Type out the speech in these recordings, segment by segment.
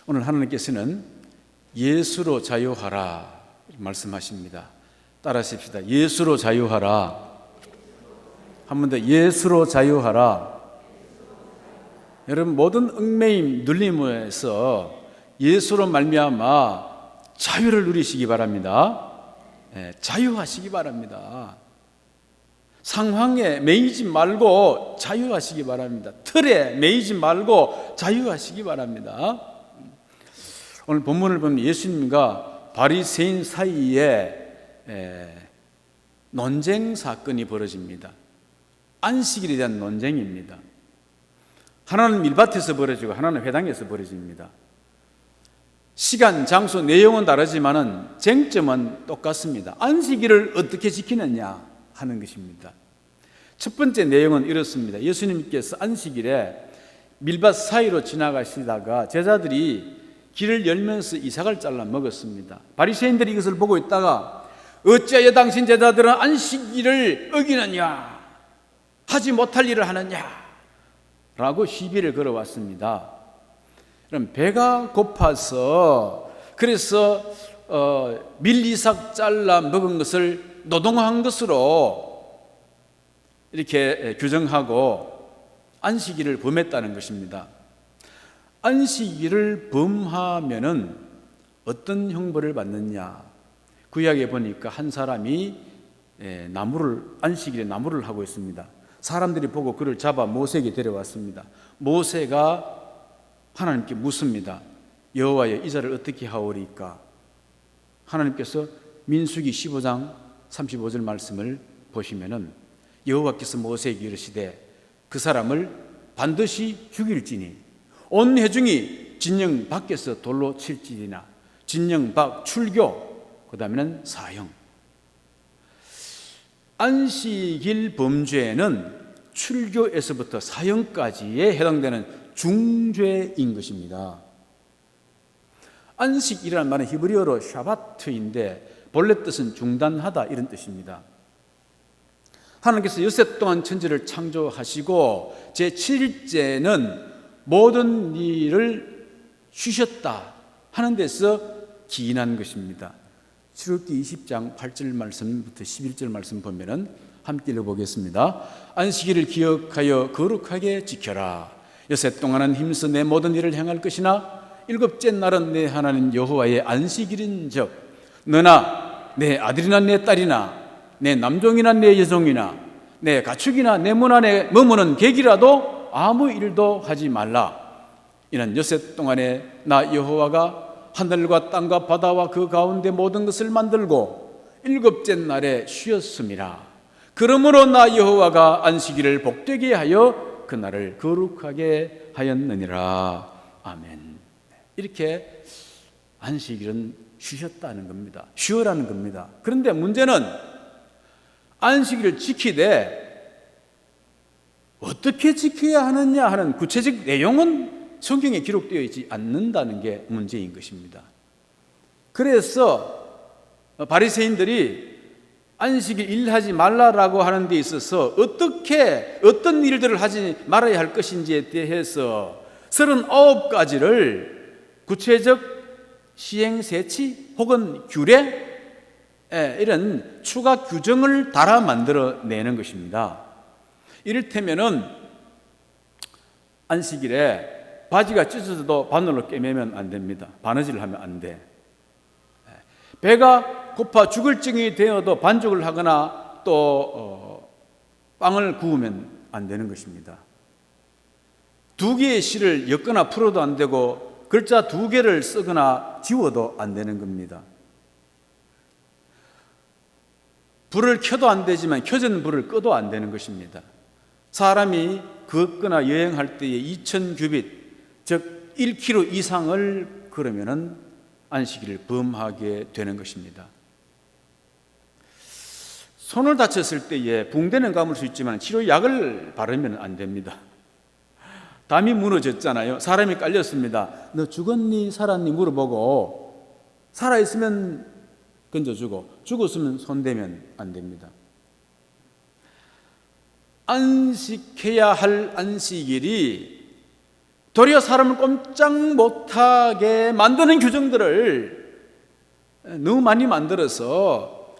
오늘 하나님께서는 예수로 자유하라 말씀하십니다. 따라하십시다. 예수로 자유하라. 한 번 더, 예수로 자유하라. 여러분, 모든 얽매임, 눌림에서 예수로 말미암아 자유를 누리시기 바랍니다. 자유하시기 바랍니다. 상황에 매이지 말고 자유하시기 바랍니다. 틀에 매이지 말고 자유하시기 바랍니다. 오늘 본문을 보면 예수님과 바리새인 사이에 논쟁 사건이 벌어집니다. 안식일에 대한 논쟁입니다. 하나는 밀밭에서 벌어지고 하나는 회당에서 벌어집니다. 시간, 장소, 내용은 다르지만은 쟁점은 똑같습니다. 안식일을 어떻게 지키느냐 하는 것입니다. 첫 번째 내용은 이렇습니다. 예수님께서 안식일에 밀밭 사이로 지나가시다가 제자들이 길을 열면서 이삭을 잘라 먹었습니다. 바리새인들이 이것을 보고 있다가 어찌하여 당신 제자들은 안식일을 어기느냐, 하지 못할 일을 하느냐 라고 시비를 걸어왔습니다. 그럼 배가 고파서 그래서 밀이삭 잘라 먹은 것을 노동한 것으로 이렇게 규정하고 안식일을 범했다는 것입니다. 안식일을 범하면은 어떤 형벌을 받느냐? 구약에 보니까 한 사람이 안식일에 나무를 하고 있습니다. 사람들이 보고 그를 잡아 모세에게 데려왔습니다. 모세가 하나님께 묻습니다. 여호와여, 이 자를 어떻게 하오리까? 하나님께서 민수기 15장 35절 말씀을 보시면은 여호와께서 모세에게 이르시되 그 사람을 반드시 죽일지니 온 회중이 진영 밖에서 돌로 칠지니라. 진영 밖 출교, 그 다음에는 사형. 안식일 범죄는 출교에서부터 사형까지에 해당되는 중죄인 것입니다. 안식이라는 말은 히브리어로 샤바트인데 본래 뜻은 중단하다 이런 뜻입니다. 하나님께서 엿새 동안 천지를 창조하시고 제7일째는 모든 일을 쉬셨다 하는 데서 기인한 것입니다. 출애굽기 20장 8절 말씀부터 11절 말씀 보면은 함께 읽어보겠습니다. 안식일을 기억하여 거룩하게 지켜라. 엿새 동안은 힘써 내 모든 일을 행할 것이나 일곱째 날은 내 하나님 여호와의 안식일인즉 너나 내 아들이나 내 딸이나 내 남종이나 내 여종이나 내 가축이나 내 문 안에 머무는 객이라도 아무 일도 하지 말라. 이는 엿새 동안에 나 여호와가 하늘과 땅과 바다와 그 가운데 모든 것을 만들고 일곱째 날에 쉬었음이라. 그러므로 나 여호와가 안식일을 복되게 하여 그 날을 거룩하게 하였느니라. 아멘. 이렇게 안식일은 쉬셨다는 겁니다. 쉬어라는 겁니다. 그런데 문제는 안식일을 지키되 어떻게 지켜야 하느냐 하는 구체적 내용은 성경에 기록되어 있지 않는다는 게 문제인 것입니다. 그래서 바리새인들이 안식일 일하지 말라라고 하는 데 있어서 어떤 일들을 하지 말아야 할 것인지에 대해서 39가지를 구체적 시행세치 혹은 규례 이런 추가 규정을 달아 만들어내는 것입니다. 이를테면은 안식일에 바지가 찢어져도 바늘로 꿰매면 안 됩니다. 바느질을 하면 안 돼. 배가 고파 죽을 증이 되어도 반죽을 하거나 또 빵을 구우면 안 되는 것입니다. 2개의 실을 엮거나 풀어도 안 되고 글자 2개를 쓰거나 지워도 안 되는 겁니다. 불을 켜도 안 되지만 켜진 불을 꺼도 안 되는 것입니다. 사람이 걷거나 여행할 때에 2000규빗 즉 1km 이상을 걸으면은 안식일을 범하게 되는 것입니다. 손을 다쳤을 때에 붕대는 감을 수 있지만 치료약을 바르면 안 됩니다. 담이 무너졌잖아요. 사람이 깔렸습니다. 너 죽었니 살았니 물어보고 살아있으면 건져주고 죽었으면 손대면 안 됩니다. 안식해야 할 안식일이 도리어 사람을 꼼짝 못하게 만드는 규정들을 너무 많이 만들어서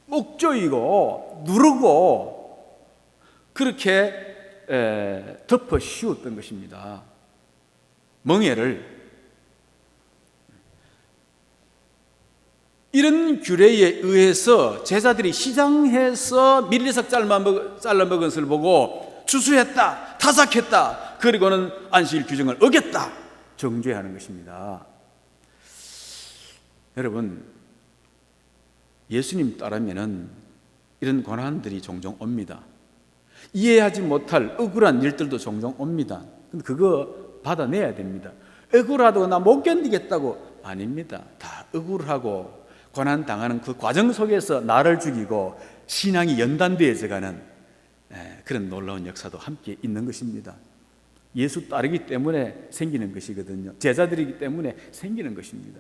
목조이고 누르고 그렇게 덮어 씌웠던 것입니다. 멍에를. 이런 규례에 의해서 제자들이 시장에서 밀리석 잘라 먹은 것을 보고 추수했다, 타삭했다, 그리고는 안식일 규정을 어겼다 정죄하는 것입니다. 여러분, 예수님 따르면은 이런 고난들이 종종 옵니다. 이해하지 못할 억울한 일들도 종종 옵니다. 근데 그거 받아내야 됩니다. 억울하다고 나 못 견디겠다고 아닙니다. 다 억울하고 고난 당하는 그 과정 속에서 나를 죽이고 신앙이 연단되어져 가는 그런 놀라운 역사도 함께 있는 것입니다. 예수 따르기 때문에 생기는 것이거든요. 제자들이기 때문에 생기는 것입니다.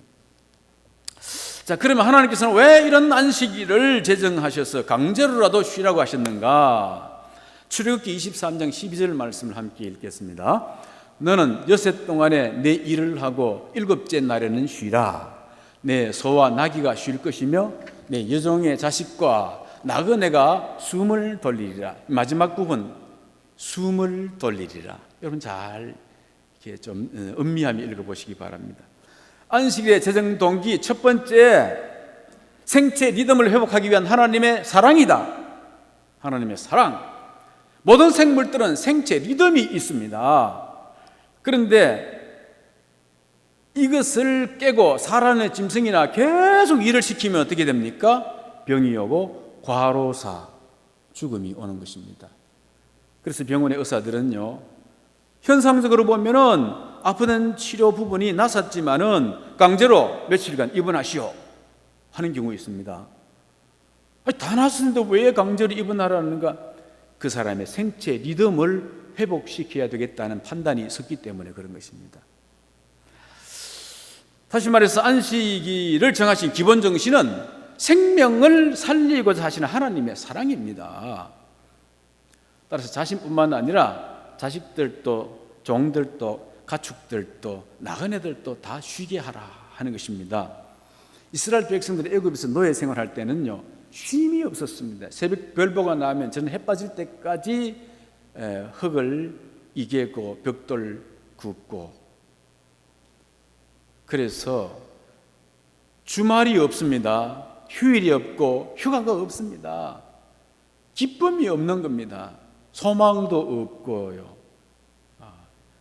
자, 그러면 하나님께서는 왜 이런 안식일을 제정하셔서 강제로라도 쉬라고 하셨는가? 출애굽기 23장 12절 말씀을 함께 읽겠습니다. 너는 여섯 동안에 내 일을 하고 일곱째 날에는 쉬라. 내 소와 나귀가 쉴 것이며 내 여종의 자식과 나그네가 숨을 돌리리라. 마지막 부분 숨을 돌리리라. 여러분 잘 이렇게 좀 음미하며 읽어보시기 바랍니다. 안식일의 제정 동기 첫 번째, 생체 리듬을 회복하기 위한 하나님의 사랑이다. 하나님의 사랑. 모든 생물들은 생체 리듬이 있습니다. 그런데 이것을 깨고 사람의 짐승이나 계속 일을 시키면 어떻게 됩니까? 병이 오고 과로사, 죽음이 오는 것입니다. 그래서 병원의 의사들은요, 현상적으로 보면은 아프던 치료 부분이 나섰지만은 강제로 며칠간 입원하시오 하는 경우 있습니다. 아니, 다 났는데 왜 강제로 입원하라는가? 그 사람의 생체 리듬을 회복시켜야 되겠다는 판단이 섰기 때문에 그런 것입니다. 다시 말해서 안식일을 정하신 기본 정신은 생명을 살리고자 하시는 하나님의 사랑입니다. 따라서 자신뿐만 아니라 자식들도, 종들도, 가축들도, 나그네들도 다 쉬게 하라 하는 것입니다. 이스라엘 백성들이 애굽에서 노예 생활할 때는요, 쉼이 없었습니다. 새벽 별보가 나면 저는 해 빠질 때까지 흙을 이개고 벽돌 굽고, 그래서 주말이 없습니다. 휴일이 없고 휴가가 없습니다. 기쁨이 없는 겁니다. 소망도 없고요.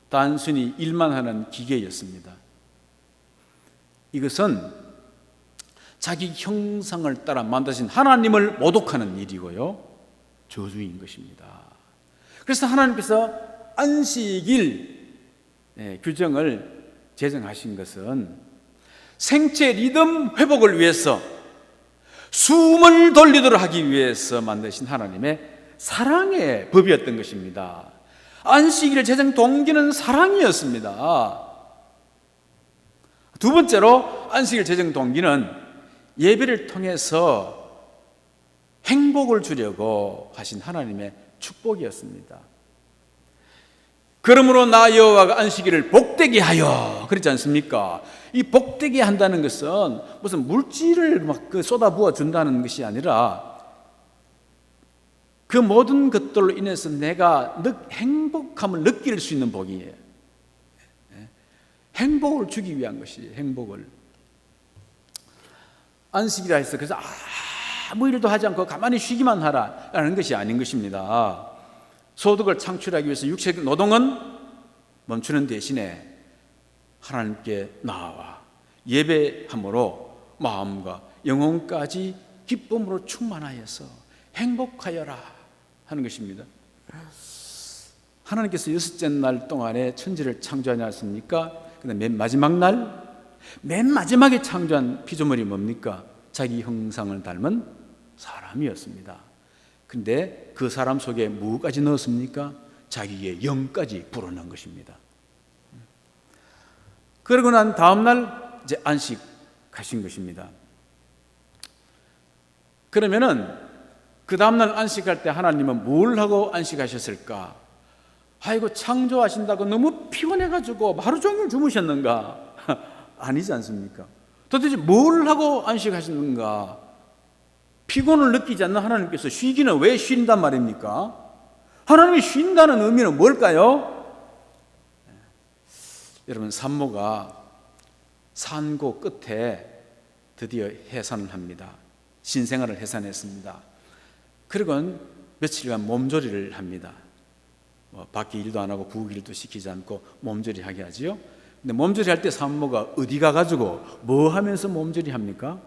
단순히 일만 하는 기계였습니다. 이것은 자기 형상을 따라 만드신 하나님을 모독하는 일이고요, 저주인 것입니다. 그래서 하나님께서 안식일 규정을 제정하신 것은 생체 리듬 회복을 위해서, 숨을 돌리도록 하기 위해서 만드신 하나님의 사랑의 법이었던 것입니다. 안식일 제정 동기는 사랑이었습니다. 두 번째로 안식일 제정 동기는 예배를 통해서 행복을 주려고 하신 하나님의 축복이었습니다. 그러므로 나 여호와가 안식일을 복되게 하여, 그렇지 않습니까? 이 복되게 한다는 것은 무슨 물질을 막 쏟아부어 준다는 것이 아니라 그 모든 것들로 인해서 내가 행복함을 느낄 수 있는 복이에요. 행복을 주기 위한 것이에요. 행복을. 안식이라 해서 그래서 아무 일도 하지 않고 가만히 쉬기만 하라라는 것이 아닌 것입니다. 소득을 창출하기 위해서 육체 노동은 멈추는 대신에 하나님께 나아와 예배함으로 마음과 영혼까지 기쁨으로 충만하여서 행복하여라 하는 것입니다. 하나님께서 여섯째 날 동안에 천지를 창조하지 않습니까? 근데 맨 마지막에 창조한 피조물이 뭡니까? 자기 형상을 닮은 사람이었습니다. 근데 그 사람 속에 무엇까지 넣었습니까? 자기의 영까지 불어넣은 것입니다. 그러고 난 다음 날 이제 안식하신 것입니다. 그러면은 그 다음 날 안식할 때 하나님은 뭘 하고 안식하셨을까? 아이고 창조하신다고 너무 피곤해가지고 하루 종일 주무셨는가? 아니지 않습니까? 도대체 뭘 하고 안식하시는가? 피곤을 느끼지 않는 하나님께서 쉬기는 왜 쉰단 말입니까? 하나님이 쉰다는 의미는 뭘까요? 여러분, 산모가 산고 끝에 드디어 해산을 합니다. 신생아를 해산했습니다. 그리고 며칠간 몸조리를 합니다. 밖에 일도 안 하고 부엌 일도 시키지 않고 몸조리 하게 하지요. 근데 몸조리 할 때 산모가 어디 가가지고 뭐 하면서 몸조리 합니까?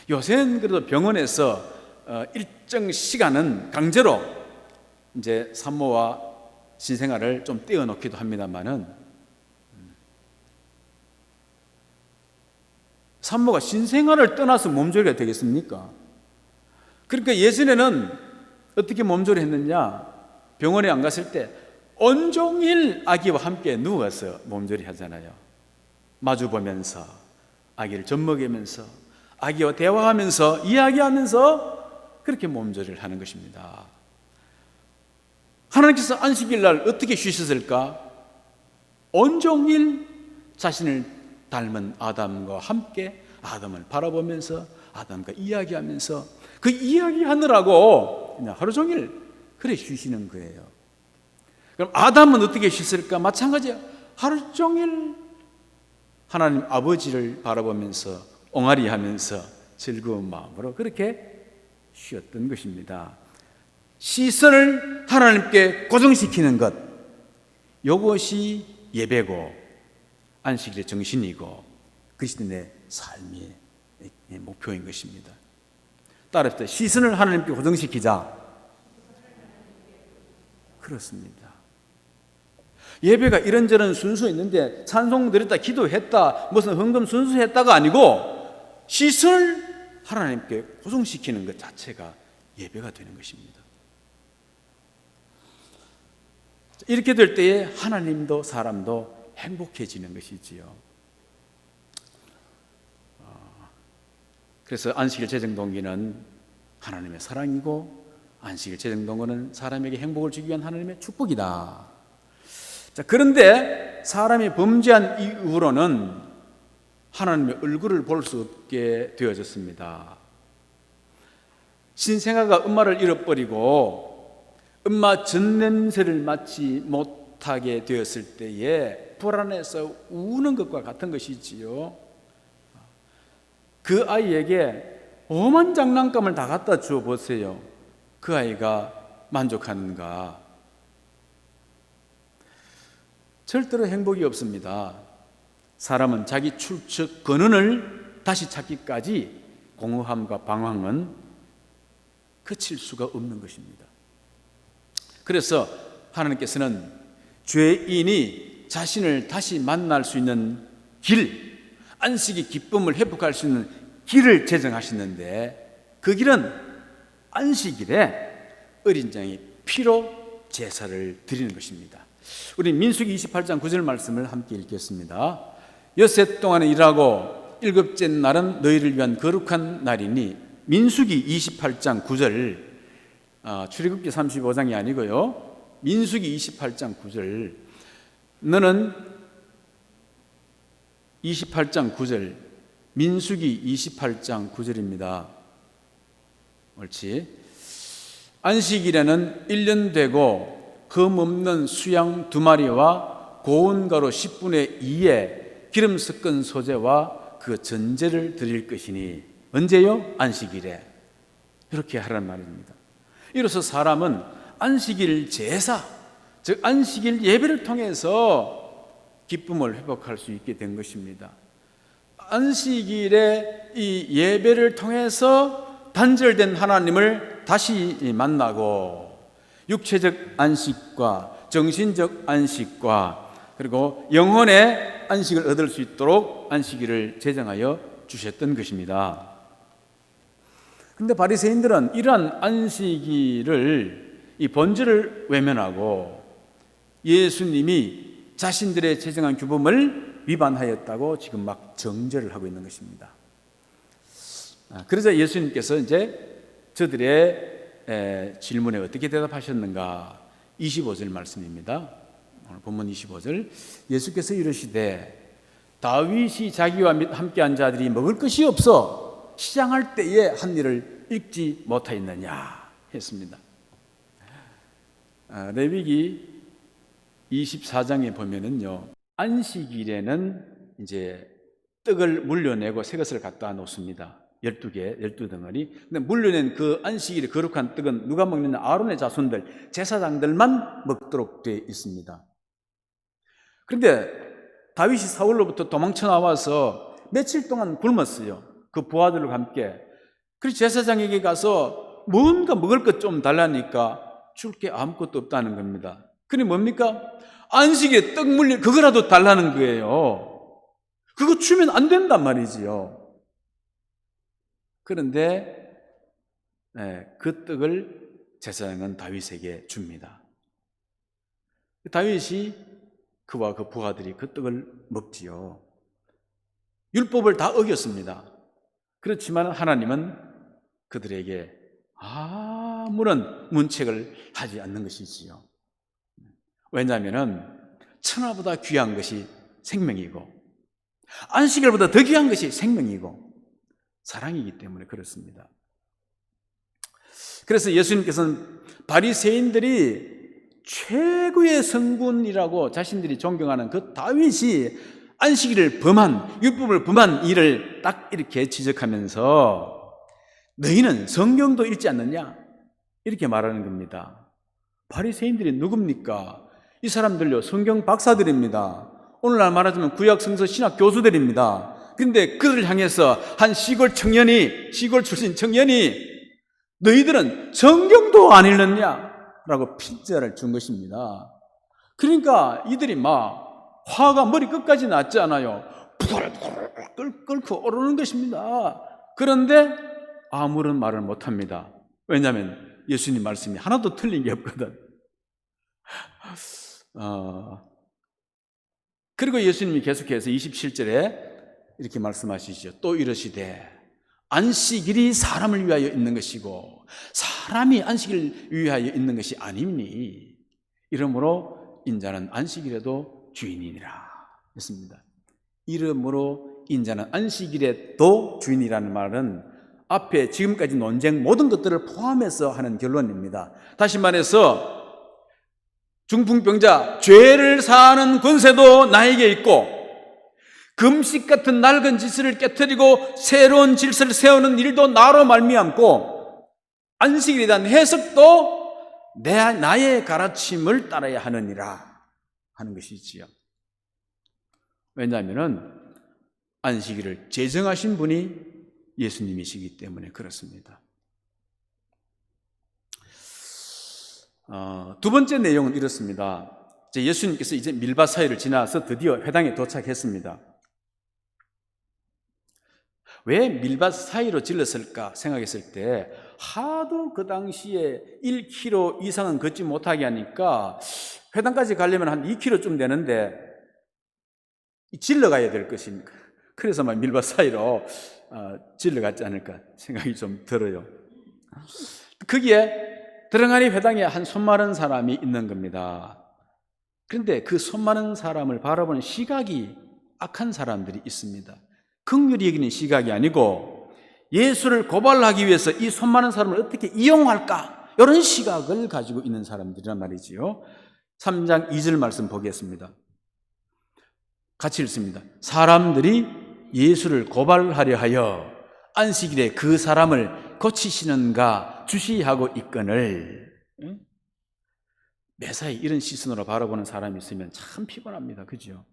요새는 그래도 병원에서 일정 시간은 강제로 이제 산모와 신생아를 좀 떼어놓기도 합니다만은 산모가 신생아를 떠나서 몸조리가 되겠습니까? 그러니까 예전에는 어떻게 몸조리 했느냐? 병원에 안 갔을 때 온종일 아기와 함께 누워서 몸조리 하잖아요. 마주 보면서 아기를 젖먹이면서 아기와 대화하면서 이야기하면서 그렇게 몸조리를 하는 것입니다. 하나님께서 안식일 날 어떻게 쉬셨을까? 온종일 자신을 닮은 아담과 함께 아담을 바라보면서 아담과 이야기하면서 그 이야기하느라고 그냥 하루 종일 그래 쉬시는 거예요. 그럼 아담은 어떻게 쉬었을까? 마찬가지야. 하루 종일 하나님 아버지를 바라보면서 옹알이하면서 즐거운 마음으로 그렇게 쉬었던 것입니다. 시선을 하나님께 고정시키는 것, 이것이 예배고 안식일의 정신이고 그리스도인의 삶의 목표인 것입니다. 따라합시다. 시선을 하나님께 고정시키자. 그렇습니다. 예배가 이런저런 순서 있는데 찬송 드렸다, 기도했다, 무슨 헌금 순수했다가 아니고 시선을 하나님께 고정시키는 것 자체가 예배가 되는 것입니다. 이렇게 될 때에 하나님도 사람도 행복해지는 것이지요. 그래서 안식일 재정동기는 하나님의 사랑이고 안식일 재정동기는 사람에게 행복을 주기 위한 하나님의 축복이다. 자, 그런데 사람이 범죄한 이후로는 하나님의 얼굴을 볼 수 없게 되어졌습니다. 신생아가 엄마를 잃어버리고 엄마 젖냄새를 맡지 못하게 되었을 때에 불안해서 우는 것과 같은 것이지요. 그 아이에게 오만 장난감을 다 갖다 주어 보세요. 그 아이가 만족하는가? 절대로 행복이 없습니다. 사람은 자기 출처 근원을 다시 찾기까지 공허함과 방황은 그칠 수가 없는 것입니다. 그래서 하나님께서는 죄인이 자신을 다시 만날 수 있는 길, 안식의 기쁨을 회복할 수 있는 길을 제정하시는데 그 길은 안식일에 어린 양의 피로 제사를 드리는 것입니다. 우리 민수기 28장 9절 말씀을 함께 읽겠습니다. 엿새 동안은 일하고 일곱째 날은 너희를 위한 거룩한 날이니. 민수기 28장 9절, 출애굽기 35장이 아니고요. 민수기 28장 9절. 너는 28장 9절, 민수기 28장 9절입니다. 옳지. 안식일에는 1년 되고 흠 없는 수양 2마리와 고운 가루 10분의 2의 기름 섞은 소재와 그 전제를 드릴 것이니. 언제요? 안식일에. 이렇게 하라는 말입니다. 이로써 사람은 안식일 제사, 즉 안식일 예배를 통해서 기쁨을 회복할 수 있게 된 것입니다. 안식일에 이 예배를 통해서 단절된 하나님을 다시 만나고 육체적 안식과 정신적 안식과 그리고 영혼의 안식을 얻을 수 있도록 안식일을 제정하여 주셨던 것입니다. 그런데 바리새인들은 이러한 안식일을 이 본질을 외면하고 예수님이 자신들의 제정한 규범을 위반하였다고 지금 막 정죄를 하고 있는 것입니다. 그러자 예수님께서 이제 저들의 질문에 어떻게 대답하셨는가? 25절 말씀입니다. 오늘 본문 25절. 예수께서 이르시되 다윗이 자기와 함께한 자들이 먹을 것이 없어 시장할 때에 한 일을 읽지 못하였느냐 했습니다. 레위기 24장에 보면은요, 안식일에는 이제 떡을 물려내고 새 것을 갖다 놓습니다. 12개, 12덩어리. 근데 물려낸 그 안식일의 거룩한 떡은 누가 먹느냐? 아론의 자손들, 제사장들만 먹도록 되어 있습니다. 그런데 다윗이 사울로부터 도망쳐 나와서 며칠 동안 굶었어요. 그 부하들과 함께. 그래서 제사장에게 가서 뭔가 먹을 것 좀 달라니까 줄 게 아무것도 없다는 겁니다. 그게 뭡니까? 안식에 떡 물려 그거라도 달라는 거예요. 그거 주면 안 된단 말이지요. 그런데 그 떡을 제사장은 다윗에게 줍니다. 다윗이 그와 그 부하들이 그 떡을 먹지요. 율법을 다 어겼습니다. 그렇지만 하나님은 그들에게 아무런 문책을 하지 않는 것이지요. 왜냐하면 천하보다 귀한 것이 생명이고 안식일보다 더 귀한 것이 생명이고 사랑이기 때문에 그렇습니다. 그래서 예수님께서는 바리새인들이 최고의 성군이라고 자신들이 존경하는 그 다윗이 안식일을 범한, 율법을 범한 일을 딱 이렇게 지적하면서 너희는 성경도 읽지 않느냐? 이렇게 말하는 겁니다. 바리새인들이 누굽니까? 이 사람들요, 성경 박사들입니다. 오늘날 말하자면 구약 성서 신학 교수들입니다. 그런데 그들을 향해서 한 시골 출신 청년이 너희들은 성경도 안 읽느냐? 라고 핀자를 준 것입니다. 그러니까 이들이 막 화가 머리 끝까지 났지 않아요. 끓고 오르는 것입니다. 그런데 아무런 말을 못합니다. 왜냐하면 예수님 말씀이 하나도 틀린 게 없거든. 그리고 예수님이 계속해서 27절에 이렇게 말씀하시죠. 또 이러시되 안식일이 사람을 위하여 있는 것이고 사람이 안식일을 위하여 있는 것이 아니니 이러므로 인자는 안식일에도 주인이니라 했습니다. 이러므로 인자는 안식일에도 주인이라는 말은 앞에 지금까지 논쟁 모든 것들을 포함해서 하는 결론입니다. 다시 말해서 중풍병자, 죄를 사하는 권세도 나에게 있고 금식 같은 낡은 질서를 깨트리고 새로운 질서를 세우는 일도 나로 말미암고 안식일에 대한 해석도 나의 가르침을 따라야 하느니라 하는 것이지요. 왜냐하면 안식일을 제정하신 분이 예수님이시기 때문에 그렇습니다. 두 번째 내용은 이렇습니다. 예수님께서 이제 밀밭 사이를 지나서 드디어 회당에 도착했습니다. 왜 밀밭 사이로 질렀을까 생각했을 때 하도 그 당시에 1km 이상은 걷지 못하게 하니까 회당까지 가려면 한 2km쯤 되는데 질러가야 될 것이니까 그래서 막 밀밭 사이로 질러갔지 않을까 생각이 좀 들어요. 거기에 드렁아리 회당에 한 손 마른 사람이 있는 겁니다. 그런데 그 손 마른 사람을 바라보는 시각이 악한 사람들이 있습니다. 긍휼히 여기는 시각이 아니고 예수를 고발하기 위해서 이 손 마른 사람을 어떻게 이용할까? 이런 시각을 가지고 있는 사람들이란 말이지요. 3장 2절 말씀 보겠습니다. 같이 읽습니다. 사람들이 예수를 고발하려 하여 안식일에 그 사람을 고치시는가 주시하고 있거늘. 매사에 이런 시선으로 바라보는 사람이 있으면 참 피곤합니다. 그죠?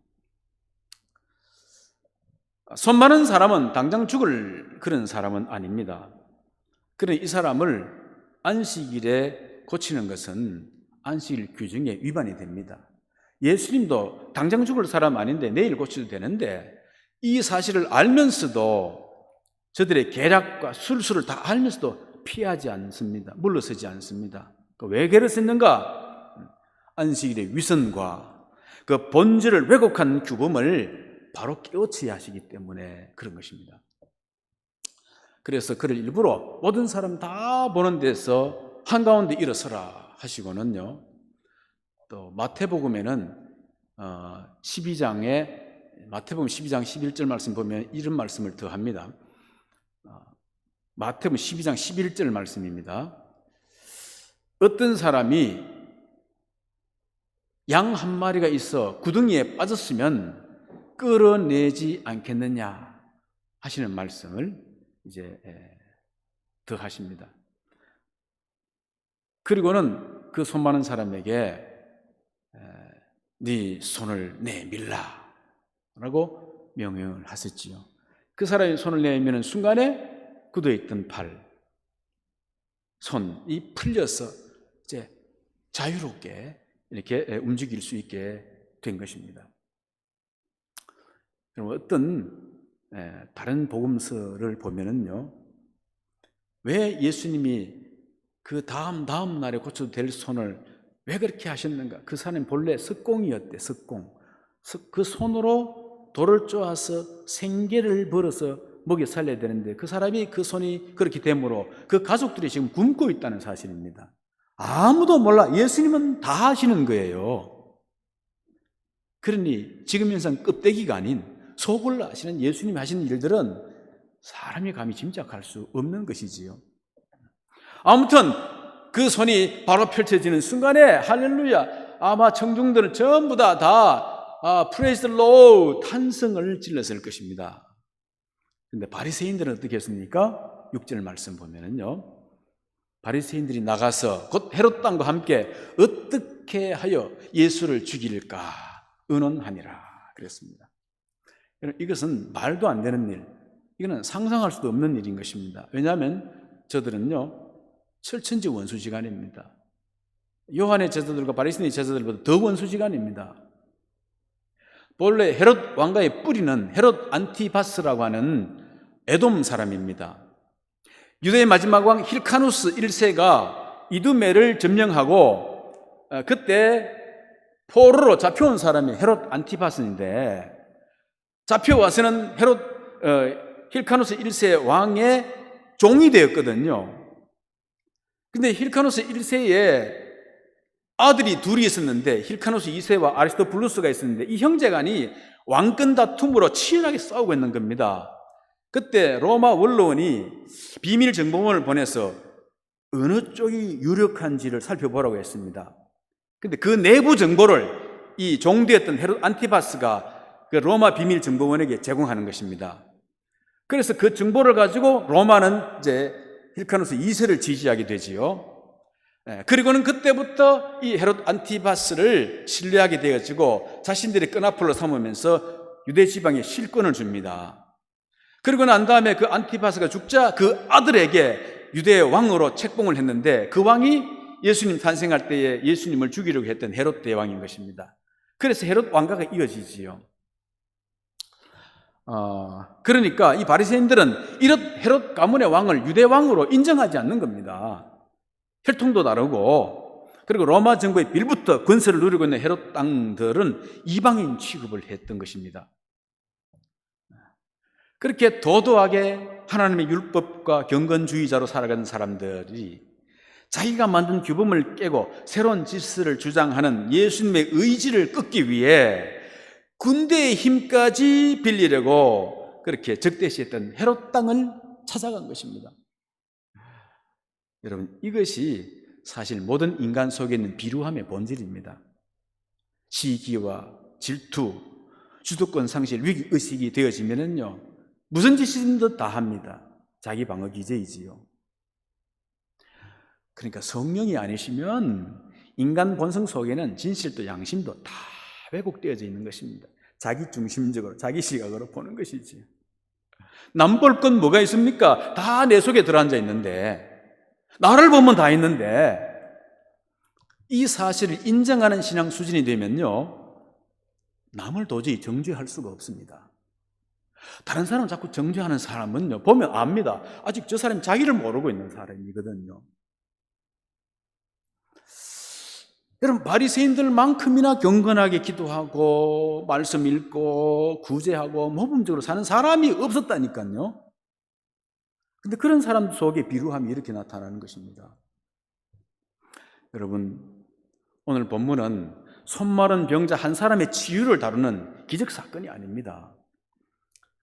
손 많은 사람은 당장 죽을 그런 사람은 아닙니다. 그러나 이 사람을 안식일에 고치는 것은 안식일 규정에 위반이 됩니다. 예수님도 당장 죽을 사람 아닌데 내일 고쳐도 되는데 이 사실을 알면서도 저들의 계략과 술수를 다 알면서도 피하지 않습니다. 물러서지 않습니다. 왜 그랬었는가? 안식일의 위선과 그 본질을 왜곡한 규범을 바로 깨우쳐야 하시기 때문에 그런 것입니다. 그래서 그를 일부러 모든 사람 다 보는 데서 한가운데 일어서라 하시고는요, 또 마태복음에는 12장 11절 말씀 보면 이런 말씀을 더합니다. 마태복음 12장 11절 말씀입니다. 어떤 사람이 양 한 마리가 있어 구덩이에 빠졌으면 끌어내지 않겠느냐 하시는 말씀을 이제 더하십니다. 그리고는 그 손 많은 사람에게 네 손을 내밀라 라고 명령을 하셨지요. 그 사람이 손을 내미는 순간에 굳어있던 손이 풀려서 이제 자유롭게 이렇게 움직일 수 있게 된 것입니다. 어떤 다른 복음서를 보면은요, 왜 예수님이 그 다음 날에 고쳐도 될 손을 왜 그렇게 하셨는가? 그 사람은 본래 석공이었대. 석공. 그 손으로 돌을 쪼아서 생계를 벌어서 먹여 살려야 되는데 그 사람이 그 손이 그렇게 되므로 그 가족들이 지금 굶고 있다는 사실입니다. 아무도 몰라. 예수님은 다 하시는 거예요. 그러니 지금 현상 껍데기가 아닌 속을 아시는 예수님이 하시는 일들은 사람이 감히 짐작할 수 없는 것이지요. 아무튼 그 손이 바로 펼쳐지는 순간에 할렐루야, 아마 청중들은 전부 다 프레이즈 로 탄성을 질렀을 것입니다. 그런데 바리새인들은 어떻게 했습니까? 6절 말씀 보면은요, 바리새인들이 나가서 곧 헤롯 왕과 함께 어떻게 하여 예수를 죽일까 의논하니라 그랬습니다. 이것은 말도 안 되는 일, 이거는 상상할 수도 없는 일인 것입니다. 왜냐하면 저들은요 철천지 원수지간입니다. 요한의 제자들과 바리새인의 제자들보다 더 원수지간입니다. 본래 헤롯 왕가의 뿌리는 헤롯 안티바스라고 하는 에돔 사람입니다. 유대의 마지막 왕 힐카누스 1세가 이두메를 점령하고 그때 포로로 잡혀온 사람이 헤롯 안티바스인데, 잡혀와서는 힐카누스 1세 왕의 종이 되었거든요. 근데 힐카누스 1세에 아들이 둘이 있었는데 힐카누스 2세와 아리스토블루스가 있었는데 이 형제간이 왕권 다툼으로 치열하게 싸우고 있는 겁니다. 그때 로마 원로원이 비밀 정보원을 보내서 어느 쪽이 유력한지를 살펴보라고 했습니다. 근데 그 내부 정보를 이 종되었던 헤롯 안티바스가 그 로마 비밀 정보원에게 제공하는 것입니다. 그래서 그 정보를 가지고 로마는 이제 힐카누스 2세를 지지하게 되지요. 그리고는 그때부터 이 헤롯 안티바스를 신뢰하게 되어지고 자신들의 끈앞으로 삼으면서 유대 지방에 실권을 줍니다. 그리고 난 다음에 그 안티바스가 죽자 그 아들에게 유대의 왕으로 책봉을 했는데 그 왕이 예수님 탄생할 때에 예수님을 죽이려고 했던 헤롯 대왕인 것입니다. 그래서 헤롯 왕가가 이어지지요. 그러니까 이 바리새인들은 이런 헤롯 가문의 왕을 유대 왕으로 인정하지 않는 겁니다. 혈통도 다르고, 그리고 로마 정부의 빌부터 권세를 누리고 있는 헤롯 땅들은 이방인 취급을 했던 것입니다. 그렇게 도도하게 하나님의 율법과 경건주의자로 살아가는 사람들이 자기가 만든 규범을 깨고 새로운 질서를 주장하는 예수님의 의지를 꺾기 위해 군대의 힘까지 빌리려고 그렇게 적대시했던 헤롯 땅을 찾아간 것입니다. 여러분, 이것이 사실 모든 인간 속에 있는 비루함의 본질입니다. 시기와 질투, 주도권 상실, 위기의식이 되어지면은요, 무슨 짓이든 다 합니다. 자기 방어 기제이지요. 그러니까 성령이 아니시면 인간 본성 속에는 진실도 양심도 다 왜곡되어져 있는 것입니다. 자기 중심적으로, 자기 시각으로 보는 것이지. 남 볼 건 뭐가 있습니까? 다 내 속에 들어앉아 있는데, 나를 보면 다 있는데, 이 사실을 인정하는 신앙 수준이 되면요, 남을 도저히 정죄할 수가 없습니다. 다른 사람을 자꾸 정죄하는 사람은요, 보면 압니다. 아직 저 사람이 자기를 모르고 있는 사람이거든요. 여러분, 바리새인들만큼이나 경건하게 기도하고 말씀 읽고 구제하고 모범적으로 사는 사람이 없었다니까요. 근데 그런 사람 속에 비루함이 이렇게 나타나는 것입니다. 여러분, 오늘 본문은 손마른 병자 한 사람의 치유를 다루는 기적 사건이 아닙니다.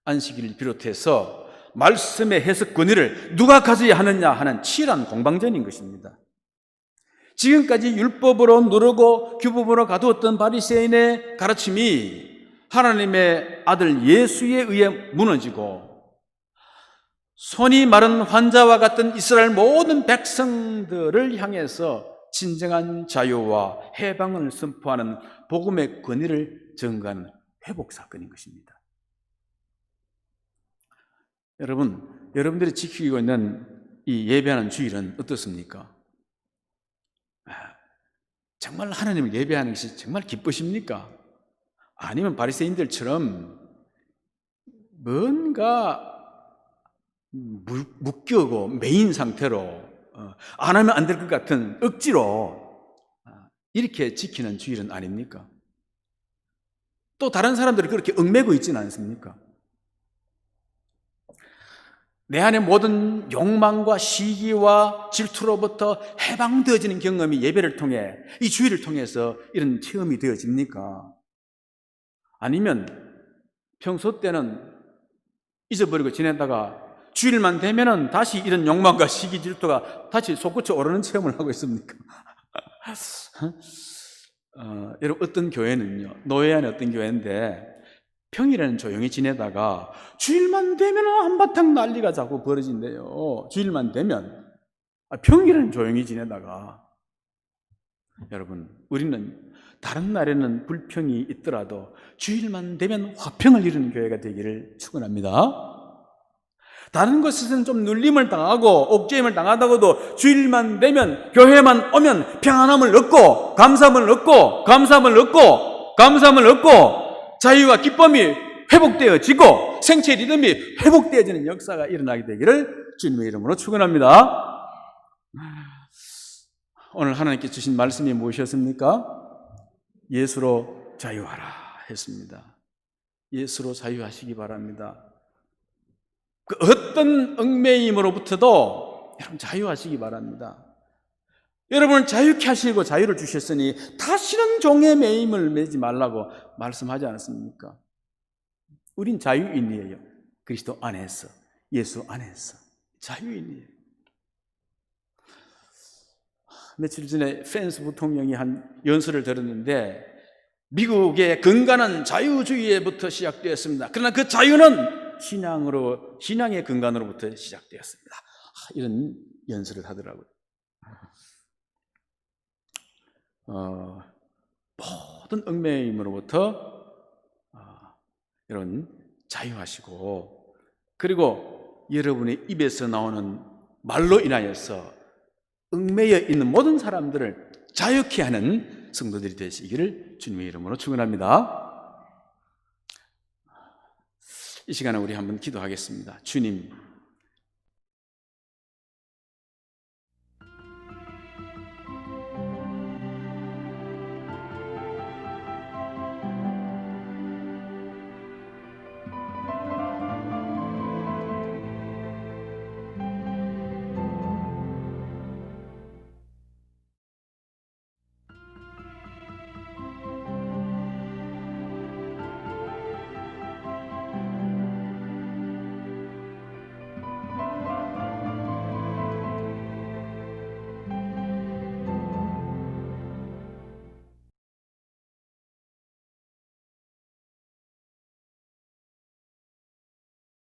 안식일을 비롯해서 말씀의 해석 권위를 누가 가져야 하느냐 하는 치열한 공방전인 것입니다. 지금까지 율법으로 누르고 규범으로 가두었던 바리새인의 가르침이 하나님의 아들 예수에 의해 무너지고 손이 마른 환자와 같은 이스라엘 모든 백성들을 향해서 진정한 자유와 해방을 선포하는 복음의 권위를 증거하는 회복 사건인 것입니다. 여러분들이 지키고 있는 이 예배하는 주일은 어떻습니까? 정말 하나님을 예배하는 것이 정말 기쁘십니까? 아니면 바리새인들처럼 뭔가 묶여고 매인 상태로 안 하면 안 될 것 같은 억지로 이렇게 지키는 주일은 아닙니까? 또 다른 사람들이 그렇게 얽매고 있지는 않습니까? 내 안의 모든 욕망과 시기와 질투로부터 해방되어지는 경험이 예배를 통해, 이 주일을 통해서 이런 체험이 되어집니까? 아니면 평소 때는 잊어버리고 지내다가 주일만 되면은 다시 이런 욕망과 시기, 질투가 다시 솟구쳐 오르는 체험을 하고 있습니까? 여러분, 어떤 교회는요, 노예 안에 어떤 교회인데 평일에는 조용히 지내다가 주일만 되면 한바탕 난리가 자꾸 벌어진대요. 주일만 되면. 평일에는 조용히 지내다가. 여러분, 우리는 다른 날에는 불평이 있더라도 주일만 되면 화평을 이루는 교회가 되기를 축원합니다. 다른 곳에서는 좀 눌림을 당하고 옥죄임을 당하다가도 주일만 되면, 교회만 오면 평안함을 얻고 감사함을 얻고 자유와 기쁨이 회복되어지고 생체 리듬이 회복되어지는 역사가 일어나게 되기를 주님의 이름으로 축원합니다. 오늘 하나님께 주신 말씀이 무엇이었습니까? 예수로 자유하라 했습니다. 예수로 자유하시기 바랍니다. 그 어떤 얽매임으로부터도 여러분 자유하시기 바랍니다. 여러분을 자유케 하시고 자유를 주셨으니 다시는 종의 매임을 매지 말라고 말씀하지 않았습니까? 우린 자유인이에요. 그리스도 안에서, 예수 안에서 자유인이에요. 며칠 전에 펜스 부통령이 한 연설을 들었는데 미국의 근간은 자유주의에부터 시작되었습니다. 그러나 그 자유는 신앙의 근간으로부터 시작되었습니다. 이런 연설을 하더라고요. 모든 얽매임으로부터 여러분 자유하시고, 그리고 여러분의 입에서 나오는 말로 인하여서 얽매여 있는 모든 사람들을 자유케 하는 성도들이 되시기를 주님의 이름으로 축원합니다. 이 시간에 우리 한번 기도하겠습니다. 주님,